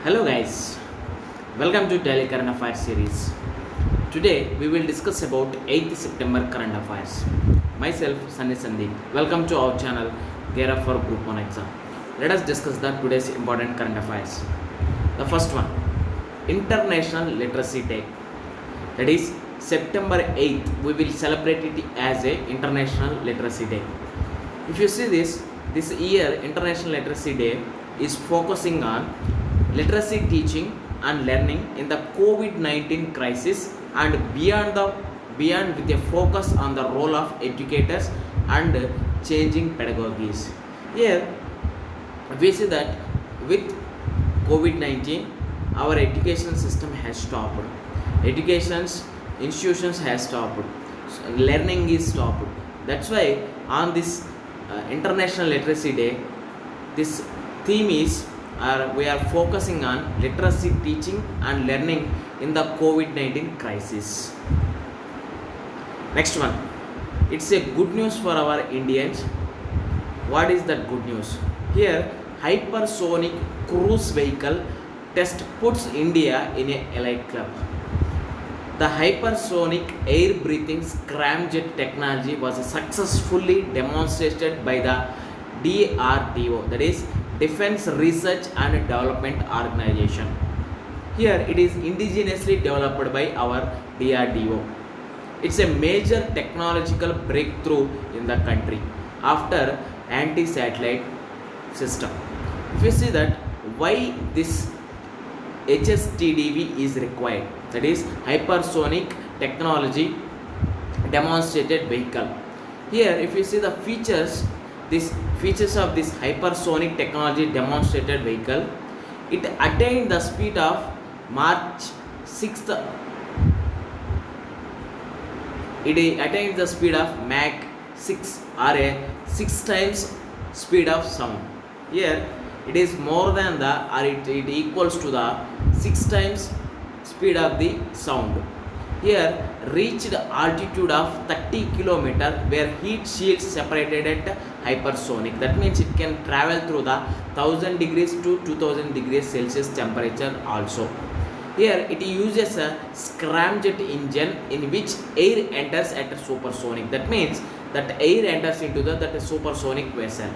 Hello guys, welcome to Daily Current Affairs series. Today we will discuss about 8th September current affairs. Myself Sunny Sandeep. Welcome to our channel Gear Up for Group 1 exam. Let us discuss the today's important current affairs. The first one, International Literacy Day. That is September 8th. We will celebrate it as a International Literacy Day. If you see this year International Literacy Day is focusing on literacy teaching and learning in the COVID-19 crisis and beyond with a focus on the role of educators and changing pedagogies. Here we see that with COVID-19 our education system has stopped. Education's institutions has stopped. Learning is stopped. That's why on this International Literacy Day, this theme is we are focusing on literacy teaching and learning in the COVID-19 crisis. Next one, it's a good news for our Indians. What is that good news? Here, hypersonic cruise vehicle test puts India in a elite club. The hypersonic air breathing scramjet technology was successfully demonstrated by the DRDO, that is Defense Research and Development Organization. Here it is indigenously developed by our DRDO. It's a major technological breakthrough in the country after anti-satellite system. If you see that why this HSTDV is required, that is hypersonic technology demonstrated vehicle. Here if you see the features of this hypersonic technology demonstrated vehicle, it attained the speed of March 6th. It attained the speed of Mach 6 or a 6 times speed of sound. Here it is more than the or it equals to the 6 times speed of the sound. Here reached altitude of 30 km where heat shields separated at hypersonic. That means it can travel through the 1000 degrees to 2000 degrees Celsius temperature also. Here it uses a scramjet engine in which air enters at a supersonic. That means that air enters into that supersonic vessel.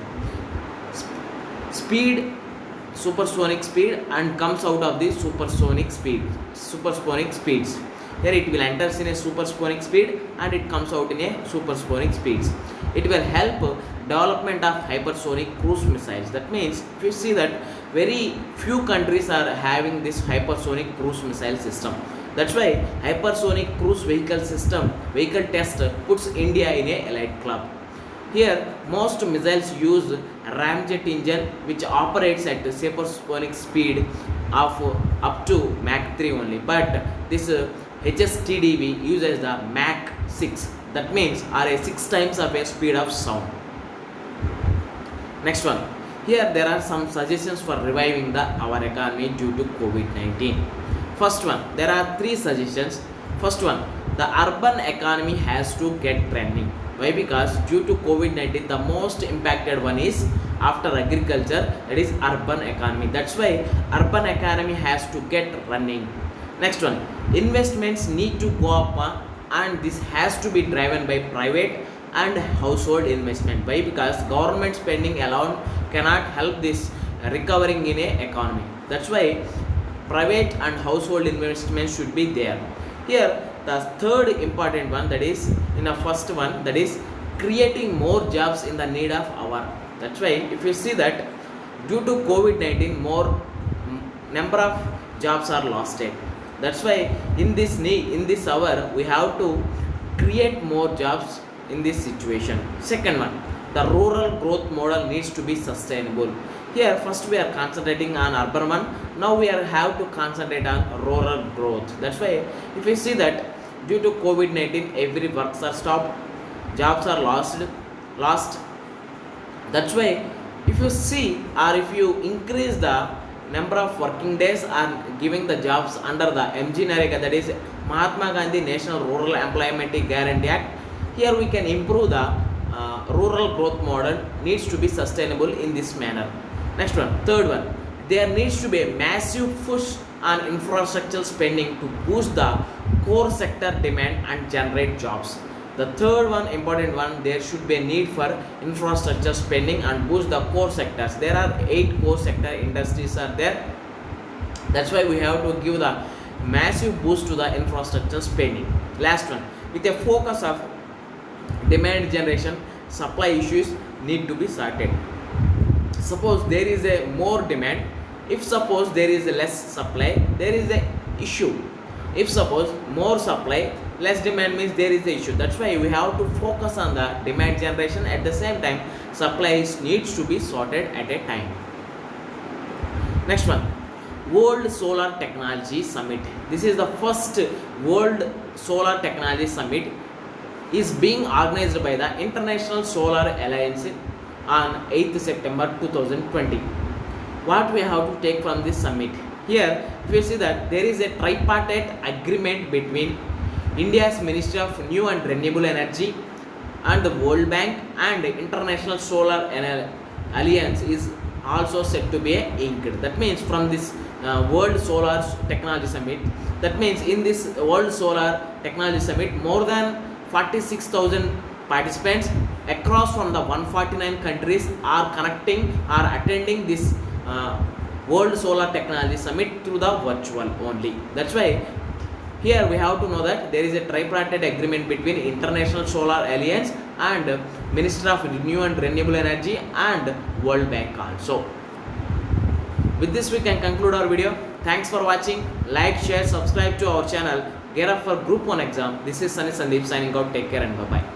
Supersonic speed and comes out of the supersonic speeds. Here it will enters in a supersonic speed and it comes out in a supersonic speeds. It will help development of hypersonic cruise missiles. That means if you see that very few countries are having this hypersonic cruise missile system. That's why hypersonic cruise vehicle test puts India in a elite club. Here most missiles use ramjet engine which operates at supersonic speed of up to Mach 3 only, but this HSTDV uses the Mach 6, that means are a 6 times of a speed of sound. Next one, here there are some suggestions for reviving our economy due to COVID-19. First one, there are 3 suggestions. First one, the urban economy has to get trending. Why? Because due to COVID-19 the most impacted one is after agriculture, that is urban economy. That's why urban economy has to get running. Next one, investments need to go up and this has to be driven by private and household investment. Why? Because government spending alone cannot help this recovering in a economy. That's why private and household investment should be there. Here the third important one, that is in the first one, that is creating more jobs in the need of hour. That's why if you see that due to COVID-19 more number of jobs are lost. That's why in this hour we have to create more jobs in this situation. Second one, the rural growth model needs to be sustainable. Here first we are concentrating on urban one, now we have to concentrate on rural growth. That's why if you see that due to COVID-19 every works are stopped, jobs are lost. That's why if you see or if you increase the number of working days and giving the jobs under the MG Narega, that is Mahatma Gandhi National Rural Employment Guarantee Act, here we can improve the rural growth model needs to be sustainable in this manner. Next one, third one, there needs to be a massive push on infrastructure spending to boost the core sector demand and generate jobs. The third one, important one, there should be a need for infrastructure spending and boost the core sectors. There are 8 core sector industries are there. That's why we have to give the massive boost to the infrastructure spending. Last one, with a focus of demand generation, supply issues need to be sorted. Suppose there is a more demand, if suppose there is a less supply, there is a issue. If suppose more supply, less demand, means there is a issue. That's why we have to focus on the demand generation. At the same time, supplies needs to be sorted at a time. Next one, World Solar Technology Summit. This is the first World Solar Technology Summit is being organized by the International Solar Alliance on 8th September 2020. What we have to take from this summit? Here, if you see that there is a tripartite agreement between India's Ministry of New and Renewable Energy and the World Bank, and the International Solar Alliance is also said to be inked. That means from this World Solar Technology Summit, that means in this World Solar Technology Summit, more than 46,000 participants across from the 149 countries are attending this World Solar Technology Summit through the virtual only. That's why here we have to know that there is a tripartite agreement between International Solar Alliance and Ministry of New and Renewable Energy and World Bank also. With this we can conclude our video. Thanks for watching. Like, share, subscribe to our channel. Gear up for Group 1 exam. This is Sunny Sandeep signing out. Take care and bye-bye.